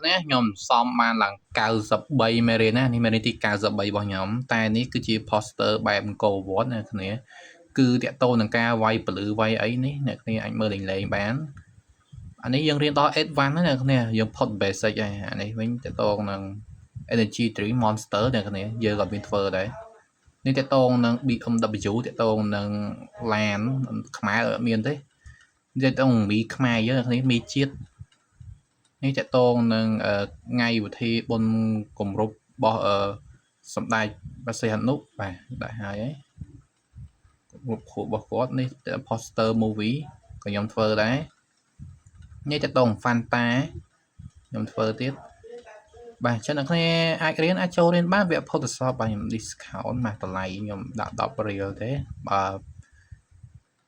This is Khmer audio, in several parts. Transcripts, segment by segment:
នេះខ្ញុំសំបានឡើង93មេរៀនណានេះមេរៀនទី93របស់ខ្ញុំតែនេះគឺជា poster បែបអង្គរវត្តណាគ្នាគឺតកតូននឹងការវាយពលឺវាយអីនេះអ្នកគ្នាអាចមើលលេងបានអានេះយើងរៀនដល់ advance ណាអ្នកគ្នាយើងផុត basic ហើយអានេះវិញតកតងនឹង energy drink monster អ្នកគ្នាយើងក៏មានធ្វើដែរនេះតកតងនឹង BMW តកតងនឹងឡានខ្មែរអត់មានទេតកតងមីខ្មែរយើងអ្នកគ្នាមីជាតិនេះតកតងនឹងថ្ងៃវិធីបុណ្យគម្រប់របស់សម្ដេចព្រះសីហនុបាទដាក់ហើយរូបខួបរបស់គាត់នេះ poster movie ក៏ខ្ញុំធ្វើដែរនេះតកតង Fanta ខ្ញុំធ្វើទៀតបាទចឹងអ្នកគ្នាអាចរៀនអាចចូលរៀនបានវគ្គ Photoshop បាទខ្ញុំ discount មកតម្លៃខ្ញុំដាក់10រៀលទេបើ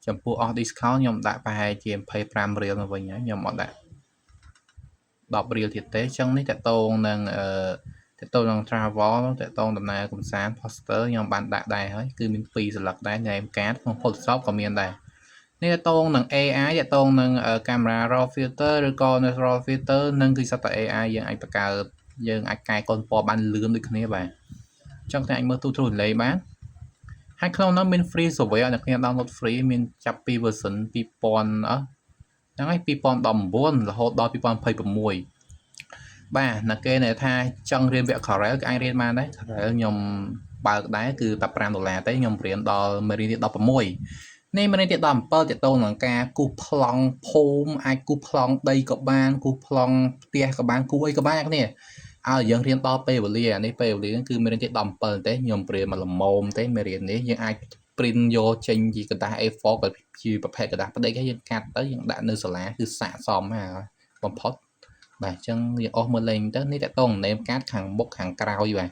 ចំពោះអស់ discount ខ្ញុំដាក់ប្រហែលជា25រៀលមកវិញហើយខ្ញុំអត់ដាក់10រៀលទៀតទេចឹងនេះតកតងនឹងតកតងនឹង travel តកតងដំណើរកំសាន្ត poster ខ្ញុំបានដាក់ដែរហើយគឺមាន2ស្លឹកដែរ name card ក្នុង Photoshop ក៏មានដែរនេះតកតងនឹង AI តកតងនឹង camera raw filter ឬក៏ natural filter នឹងគឺសត្វតែ AI យើងអាចបង្កើតយើងអាចកែកូនពណ៌បានលឿនដូចគ្នាបាទចង់តែអាចមើលទូទ្រូលេបានហើយក្នុងនោះមាន free software អ្នកគ្នា download free មានចាប់ពី version 2000ហ្នឹងហើយ2019រហូតដល់2026បាទអ្នកគេនៅថាចង់រៀនវគ្គ Corel ក៏អាចរៀនបានដែរ Corel ខ្ញុំបើកដែរគឺតែ$5ទេខ្ញុំរៀនដល់មេរៀនទី16នេះមេរៀនទី17តកតងនឹងការគូសប្លង់ភូមិអាចគូសប្លង់ដីក៏បានគូសប្លង់ផ្ទះក៏បានគូសអីក៏បានអ្នកគ្នាឲ្យយើងរៀនដល់ពេលវេលានេះពេលវេលាគឺមេរៀនទី17ទេខ្ញុំព្រាមកល្មមទេមេរៀននេះយើងអាច print យកចេញជាกระดาษ A4 ក៏ជាប្រភេទกระดาษផ្ដិចហើយយើងកាត់ទៅយើងដាក់នៅសាលាគឺស័ក្តិសមហើយបំផុតបាទអញ្ចឹងយើងអស់មើលលេងទៅនេះតកតង name card ខាងមុខខាងក្រោយបាទ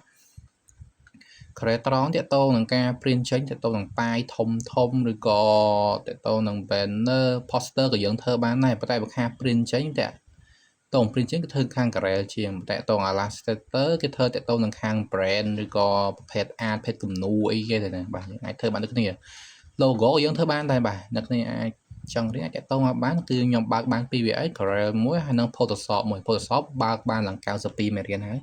Creatron តកតងនឹងការ print ចេញតកតងនឹងប៉ាយធំឬក៏តកតងនឹង banner poster ក៏យើងធ្វើបានដែរប៉ុន្តែបើខា print ចេញតកតង print ចេញគឺធ្វើខាង Corel ជាងតកតង Illustrator គេធ្វើតកតងនឹងខាង brand ឬក៏ប្រភេទ art ប្រភេទគំនូរអីគេទៅណាបាទយើងអាចធ្វើបានដូចគ្នា logo យើងធ្វើបានដែរបាទអ្នកគ្នាអាចចង់រៀនអាចតកតងបានគឺខ្ញុំបើកបាន2 VX Corel មួយហើយនិង Photoshop មួយ Photoshop បើកបានឡើង92មេរៀនហើយ